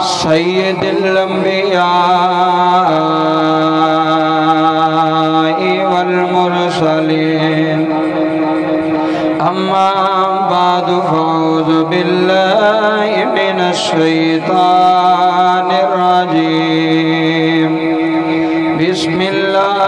سید الانبیاء والمرسلین اما بعد فاعوذ باللہ من الشیطان الرجیم بسم اللہ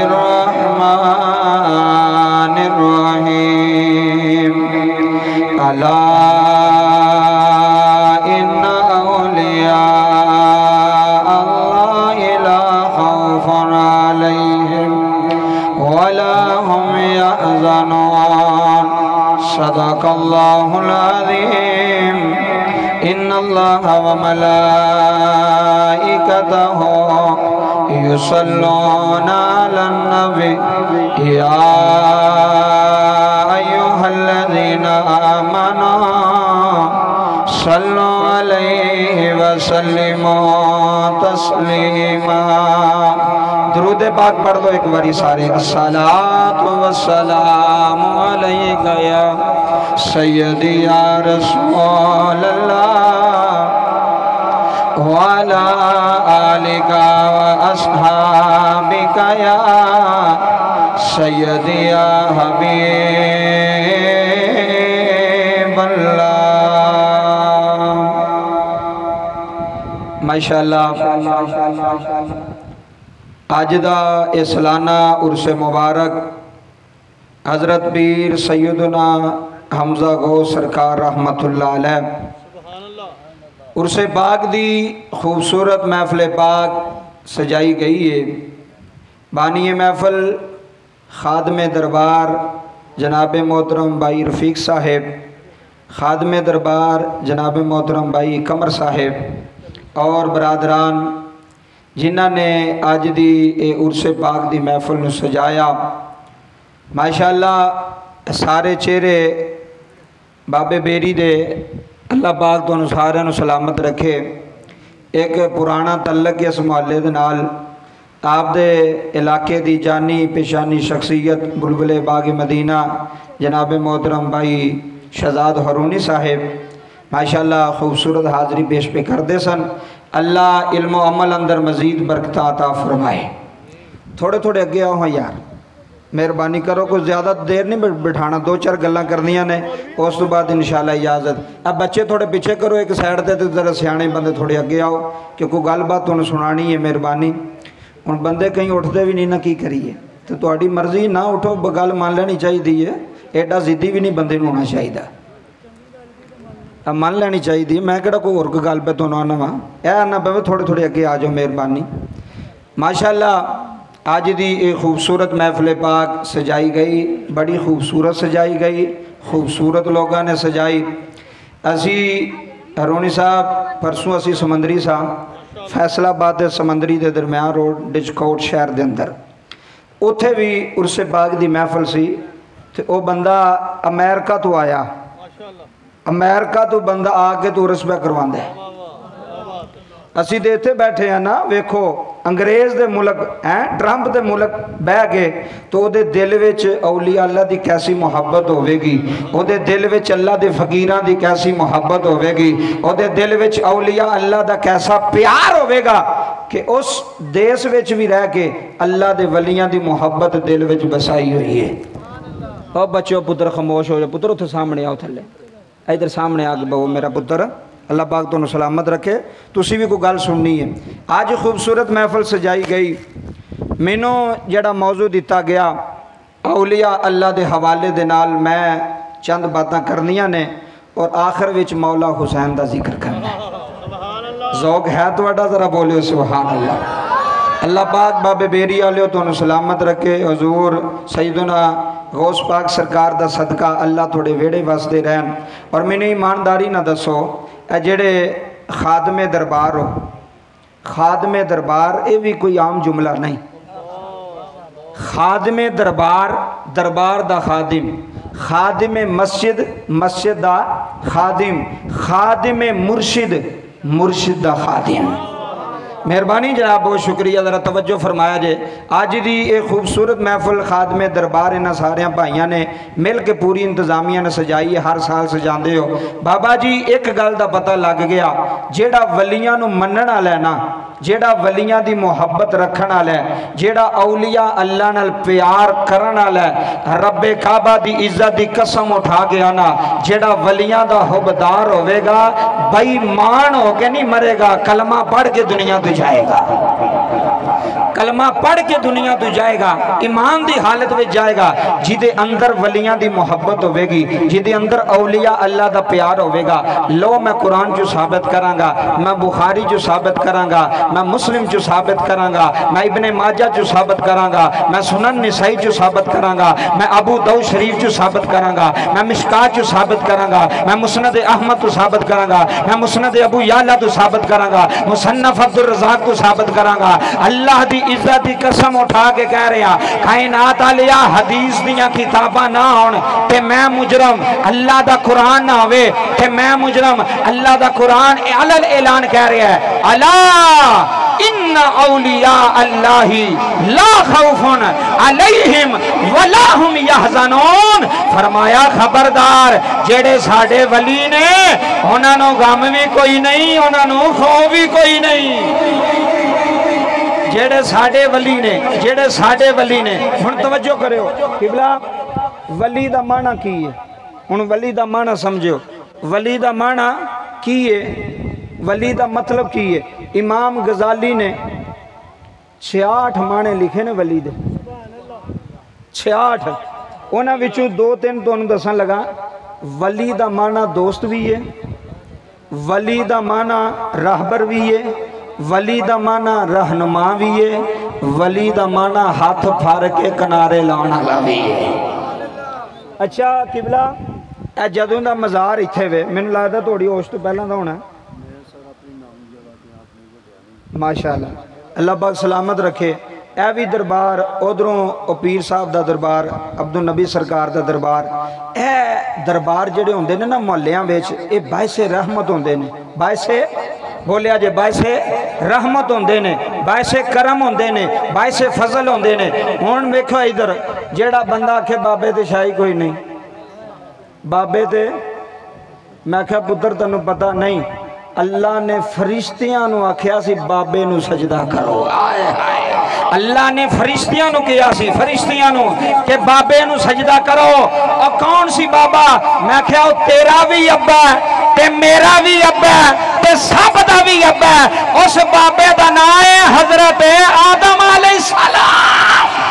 الرحمن الرحیم الا صدق اللہ العظیم ان اللہ وملائکتہ یصلون علی النبی یا ایہا الذین آمنوا صلوا علیہ وسلموا تسلیما۔ درود پاک پڑھ دو ایک باری سارے۔ الصلاۃ والسلام علیک یا سیدی یا رسول اللہ وعلی آلک واصحابک یا سیدی یا حبیب اللہ۔ ماشاءاللہ آج دا اسلانہ عرس مبارک حضرت پیر سیدنا حمزہ غوث سرکار رحمت اللہ علیہ عرس پاک دی خوبصورت محفل پاک سجائی گئی ہے۔ بانی محفل خادم دربار جناب محترم بھائی رفیق صاحب، خادم دربار جناب محترم بھائی قمر صاحب اور برادران جنہاں نے آج دی عرس پاک دی محفل نو سجایا۔ ماشاءاللہ سارے چہرے بابے بیری دے اللہ پاک تو سارے نو سلامت رکھے۔ ایک پرانا تعلق اس محلے دے نال آپ دے علاقے دی جانی پیشانی شخصیت بلبل باغ مدینہ جناب محترم بھائی شہزاد ہرونی صاحب ماشاءاللہ خوبصورت حاضری پیش پہ کر دے سن۔ اللہ علم و عمل اندر مزید برکت عطا فرمائے۔ تھوڑے تھوڑے اگے آؤ ہاں یار، مہربانی کرو، کوئی زیادہ دیر نہیں بٹھانا، دو چار گلاں کرنیاں نے اس تو بعد انشاءاللہ اجازت۔ اب بچے تھوڑے پیچھے کرو ایک سائیڈ تے، ذرا سیانے بندے تھوڑے اگے آؤ کہ کوئی گل بات انہیں سنانی ہے، مہربانی۔ ہن بندے کہیں اٹھتے بھی نہیں نہ کی کریے، تو تہاڈی مرضی نہ اٹھو، گل مان لینی چاہیے، ایڈا ضدی بھی نہیں بندے نوں ہونا چاہیے، اب مان لینی چاہیے۔ میں کہڑا کوئی اور گل پہ تو آنا وا، اے آنا پہ تھوڑے تھوڑے اگے آ جاؤ مہربانی۔ ماشاءاللہ آج دی ایک خوبصورت محفل پاک سجائی گئی، بڑی خوبصورت سجائی گئی، خوبصورت لوگاں نے سجائی۔ اسی ہرونی صاحب پرسوں اسی سمندری صاحب فیصلہ آباد سمندری دے درمیان روڈ ڈچکوٹ شہر دے اندر اتھے بھی عرس پاک دی محفل سی، تے او بندہ امریکہ تو آیا، امریکہ تو بندہ آ کے تو عرس پہ کرواندے۔ اسی دے اتھے بیٹھے ہیں نا، ویکھو انگریز دے ملک ہیں، ٹرمپ دے ملک بہ گئے تو او دے دل وچ اولیاء اللہ دی کیسی محبت ہوئے گی، او دے دل وچ اللہ دے فقیران دی کیسی محبت ہوئے گی، او دے دل وچ اولیاء اللہ دا کیسا پیار ہوئے گا کہ اس دیس وچ بھی رہ کے اللہ دے ولیاں دی محبت دل وچ بسائی ہوئی ہے۔ او بچوں پتر خاموش ہو جاؤ، پتر اتھے سامنے آؤ، تھلے ادھر سامنے آگے بہو میرا پتر، اللہ پاک تو سلامت رکھے۔ تسی بھی کوئی گل سننی ہے۔ آج خوبصورت محفل سجائی گئی، مینوں جڑا موضوع دیتا گیا اولیاء اللہ دے حوالے دے نال میں چند باتاں کرنیاں نے اور آخر وچ مولا حسین دا ذکر کرنا ہے۔ ذوق ہے تواڈا، ذرا بولے سبحان اللہ۔ اللہ پاک بابے بیری والے تو سلامت رکھے، حضور سیدنا غوث پاک سرکار دا صدقہ اللہ تھوڑے ویڑے واسطے رہن۔ اور میں نے ایمانداری نہ دسو، اے جڑے خادم دربار ہو، خادم دربار اے بھی کوئی عام جملہ نہیں۔ خادم دربار، دربار دا خادم، خادم مسجد، مسجد دا خادم، خادم مرشد، مرشد دا خادم۔ مہربانی جناب بہت شکریہ ذرا توجہ فرمایا جے آج دی ایک خوبصورت محفل خادم دربار انہاں سارے بھائیاں نے مل کے پوری انتظامیہ نے سجائی ہے ہر سال سجاندے ہو بابا جی ایک گل دا پتہ لگ گیا جیڑا ولیاں نو منن والا ہے نا جیڑا ولیاں دی محبت رکھن والا ہے جیڑا اولیاء اللہ نال پیار کرن والا ہے رب کعبہ دی عزت دی قسم اٹھا کے آنا جیڑا ولیاں دا حبدار ہوے گا بے ایمان ہو کے نہیں مرے گا کلمہ پڑھ کے دنیا تو جائے گا کلمہ پڑھ کے دنیا تو جائے گا ایمان دی حالت میں جائے گا جدے اندر ولیاں دی محبت ہوے گی جدے اندر اولیاء اللہ دا پیار ہوے گا لو میں قرآن جو ثابت کراں گا میں بخاری جو ثابت کراں گا میں مسلم جو ثابت کراں گا میں ابن ماجہ جو ثابت کراں گا میں سنن نسائی جو ثابت کراں گا میں ابو داؤد شریف جو ثابت کراں گا میں مشکات جو ثابت کراں گا میں مسند احمد تو ثابت کراں گا میں مسند ابو یعلا تو ثابت کراں گا مصنف عبد الرزاق کو ثابت کراں گا اللہ دی عزت دی قسم اٹھا کے کہہ رہے ہیں کائنات علیہ حدیث دیاں کتاباں نہ ہون تے میں مجرم اللہ دا قرآن نہ ہوئے تے میں مجرم اللہ دا قرآن علل اعلان کہہ رہے ہیں اللہ ان اولیاء اللہ لا خوف علیہم ولا هم یحزنون فرمایا خبردار جڑے ساڈے ولی نے انہاں نو غم بھی کوئی نہیں انہاں نو خوف بھی کوئی نہیں جڑے ساڈے ولی نے جڑے ساڈے ولی نے ہن توجہ کرو قبلہ ولی دا معنی کی ہے ہن ولی دا معنی سمجھو ولی دا معنی کی ہے ولی دا مطلب کی ہے امام غزالی نے 66 معنی لکھے نے ولی دے 66 انہاں وچوں 2-3 تانوں دسن لگا ولی دا معنی دوست بھی ہے ولی دا معنی راہبر بھی ہے ولی دا معنی رہنما بھی ہے ولی دا معنی ہاتھ پھار کے کنارے لانا بھی ہے اچھا قبلہ اے جدوں دا مزار ایتھے وے مینوں لگدا تھوڑی ہوش تو پہلاں دا ہونا ماشاءاللہ اللہ پاک سلامت رکھے اے بھی دربار ادھروں پیر صاحب دا دربار عبدالنبی سرکار دا دربار اے دربار جڑے ہوندے نے نا محلیاں وچ اے باعث رحمت ہوندے نے باعث بولیا جے باعث رحمت ہوندے نے باعث کرم ہوندے نے باعث فضل ہوندے نے ہن ویکھو ادھر جیڑا بندہ آکھے بابے تے شاہی کوئی نہیں بابے تے میں کہا پتر تنوں پتہ نہیں اللہ نے فرشتیاں نو آکھیا سی بابے نو سجدہ کرو اللہ نے فرشتیاں نو کیا سی فرشتیاں نو کہ بابے نو سجدہ کرو اور کون سی بابا میں کہا تیرا بھی ابا ہے تے میرا بھی ابا ہے تے سب دا بھی ابا ہے اس بابے دا نام ہے حضرت آدم علیہ السلام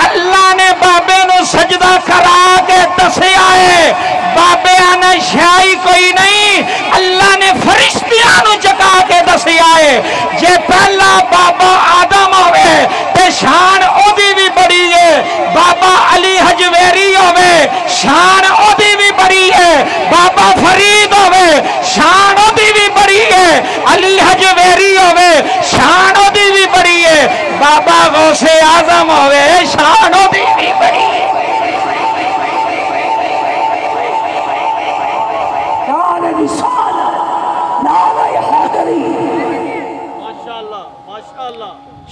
اللہ نے بابے نو سجدہ کرا کے دسیا ہے بابے آنا شاہی کوئی نہیں اللہ نے فرشتیاں نو جگا کے دسیا ہے جے پہلا بابا آدم ہوئے تے شان او دی بھی بڑی ہے بابا علی حجویری ہوئے شان او دی بھی بڑی ہے بابا فرید ہوئے شان او دی بھی بڑی ہے علی حجویری ہوئے شان او دی بھی بڑی ہے بابا غوث اعظم ہوئے شان او دی بھی بڑی ہے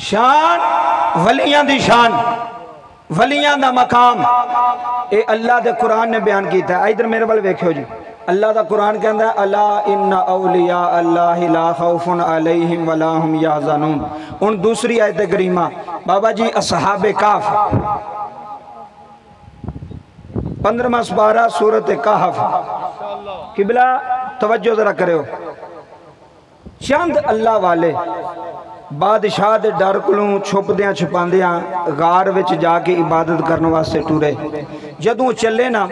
شان ولیاں دی شان ولیاں دا مقام اے اللہ دے قرآن نے بیان کیتا ہے ادھر میرے بل ویکھو جی اللہ دا قرآن کہندا ہے الا ان اولیاء اللہ لا خوف علیہم ولا هم یحزنون ان دوسری آیت کریمہ بابا جی اصحاب کہف 15واں سپارہ سورۃ کہف قبلہ توجہ ذرا کرو چند اللہ والے بادشاہ دے ڈر کلوں چھپدیاں چھپاندیاں غار وچ جا کے عبادت کرنے واسطے ٹورے جدوں چلے نا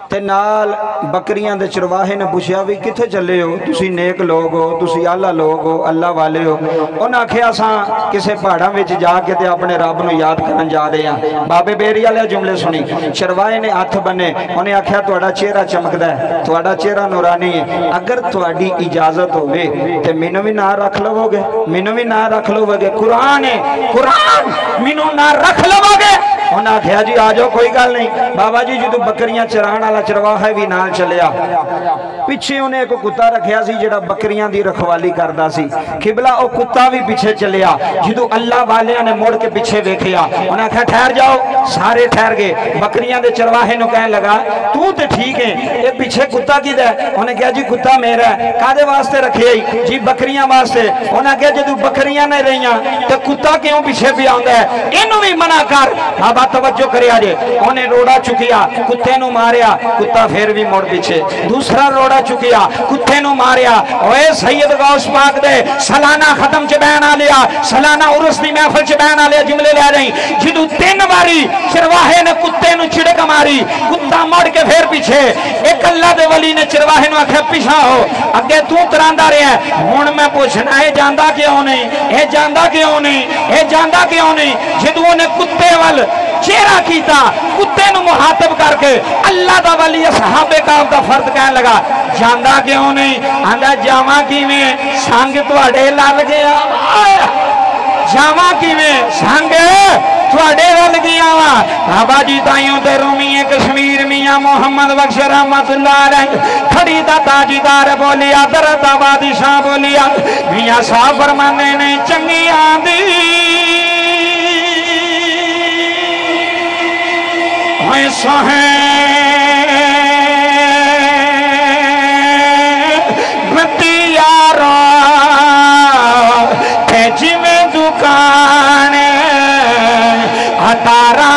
تے نال بکریاں دے چرواہے نے پوچھیا بھی کتھے چلے ہو تسی نیک لوگ ہو تسی اعلیٰ لوگ ہو اللہ والے ہو انہاں آکھیا ساں کسے پہاڑاں وچ جا کے تے اپنے رب نو یاد کرن جا رہے ہیں بابے بیری والے جملے سنی چرواہے نے ہاتھ بنے انہیں آکھیا تہاڈا چہرہ چمکدا ہے تہاڈا چہرہ نورانی ہے اگر تہاڈی اجازت ہوے تے مینوں وی نہ رکھ لو گے مینوں وی نہ رکھ لو گے قرآن ہے قرآن مینوں نہ رکھ لو گے انہیں آخیا جی آ جاؤ کوئی گل نہیں بابا جی جدو بکریاں چران والا چرواہا بھی نال چلیا پیچھے انہیں ایک کتا رکھیا سی جڑا بکریاں دی رکھوالی کردا سی قبلہ او کتا بھی پیچھے چلیا جدو اللہ والیاں نے موڑ کے پیچھے دیکھیا انہیں کہا ٹھہر جاؤ سارے ٹھہر گئے بکریاں دے چرواہے نو کہنے لگا تو تے ٹھیک ہے یہ پیچھے کتا کی دے انہیں کہا جی کتا میرا ہے کادے واسطے رکھے ہی جی بکریاں واسطے انہیں کہا جدو بکریاں نہیں رہیاں تو کتا کیوں پیچھے بھی آندا ہے انہوں بھی منع کر بابا توجہ کرے آجے انہیں روڑا چکیا کتے نو ماریا کتا پھر بھی موڑ پیچھے دوسرا روڑا چکیا کتے نو ماریا اوے سید غوث پاک دے سالانہ ختم چ بہن آ لیا سالانہ عرس دی محفل چ بہن آ لیا جملے لے رہی جدو 3 باری چرواہے نے کتے نو چھڑک ماری کتا مڑ کے پھر پیچھے ایک اللہ دے ولی نے چرواہے نو آکھیا پیچھا ہو اگے تو تراندا رہیا ہے ہن میں پوچھنا ہے جاندا کیوں نہیں اے جاندا کیوں نہیں اے جاندا کیوں نہیں جدو نے کتے ول چہرہ کیتا کتے نو مخاطب کر کے اللہ دا ولی صحابہ کرام دا فرد کہنے لگا جاندا کیوں نہیں آندا جاواں کیویں سنگ تواڈے لل گیا جاواں کیویں سنگ تواڈے لل گیا وا بابا جی تائیوں تے رومی کشمیر میاں محمد بخش رحمت اللہ علیہ کھڑی دا تاجدار بولیا درد آبادی شاہ بولیا میاں صاحب فرماندے نے چنگیاں دی ہوئے سوہیں متی یارا کہ جی میں دکان ہتارا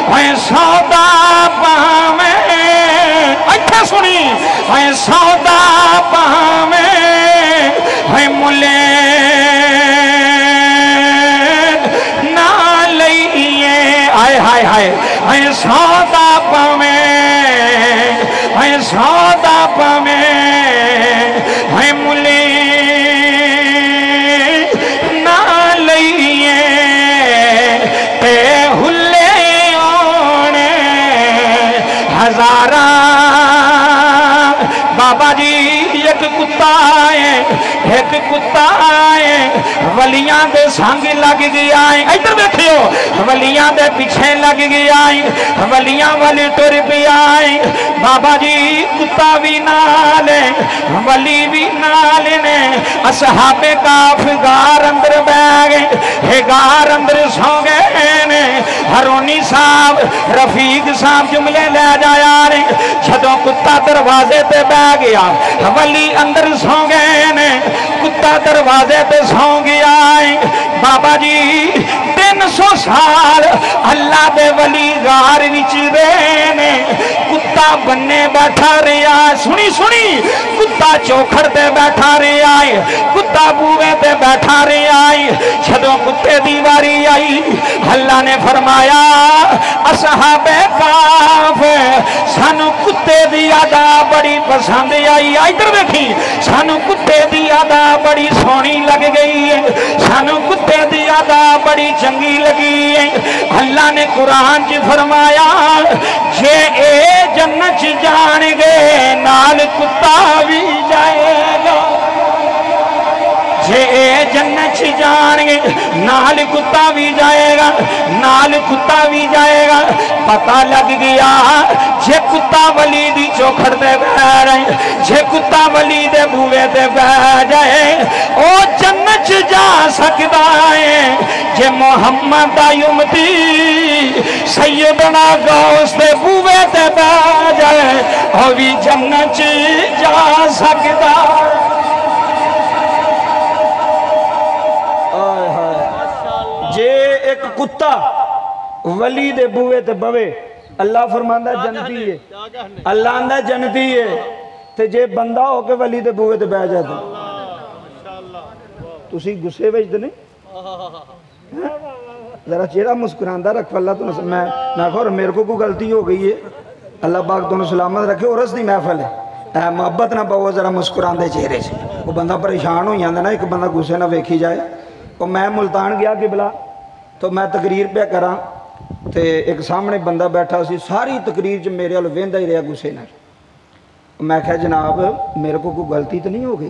ہوئے سودا پاویں اچھا سنی ہوئے سودا پاویں ہوئے ملے ہائے ہائے سودا پاویں ہائے سودا پاویں ہائے ملے نہ لئیے تے ہلے آنے ہزارہ بابا جی ایک کتا ہے ولیاں دے سنگ لگ گیا ہے ادھر بیٹھو ولیاں دے پیچھے لگ گیا ہے ولیاں والی ٹر پیا ہے بابا جی کتا بھی نال ولی بھی نال نے اصحاب کاف غار اندر بہ گئے غار اندر سو گئے نے ہرونی صاحب رفیق صاحب جملے لے جایا رہے جدوں کتا دروازے تے بہ گیا ولی اندر سو گئے نے کتا دروازے تے سو گیا بابا جی 300 سال اللہ دے ولی غار وچ رہنے کتا بننے بیٹھا رہا سنی کتا چوکھڑ تے بیٹھا رہا کتا بوے تے بیٹھا رہا جدوں کتے دی واری آئی اللہ نے فرمایا اصحاب کاف سانو کتے دی ادا بڑی پسند آئی ادھر دیکھی سانو کتے دی ادا بڑی سونی لگ گئی ہے سانو کتے دی ادا بڑی چنگی لگی ہے اللہ نے قرآن چ فرمایا جے اے جنت جان گے نال کتا بھی جائے گا جے اے جنت جان گے نال کتا بھی جائے گا نال کتا بھی جائے گا پتہ لگ گیا جے کتا ولی دی چوکھڑ دے بہ رہے جے کتا ولی دے بوے دے بہ جائے او جنت جا سکتا ہے جے محمد امتی سیدنا غوث دے بوے دے بہ جائے او بھی جنت جا سکتا جے ایک کتا ولی دے بوے تے بوے اللہ فرماندہ جنتی ہے اللہ اندہ جنتی ہے تے جے بندہ ہو کے ولی دے بوے تے بہ جاتا تسی گسے وجد نہیں ذرا چہرہ مسکراندہ رکھ اللہ تو میں کہو میرے کو کوئی غلطی ہو گئی ہے اللہ پاک تو سلامت رکھے اور اس دی محفل ہے محبت نہ پاؤ ذرا مسکراندے چہرے سے وہ بندہ پریشان ہو جاندہ نا ایک بندہ گسے نہ ویکھی جائے اور میں ملتان گیا قبلہ تو میں تقریر پہ کراں تے ایک سامنے بندہ بیٹھا سی ساری تقریر جو میرے والے ویندہ ہی رہا گسے نہ میں کہا جناب میرے کو کوئی غلطی تو نہیں ہو گئی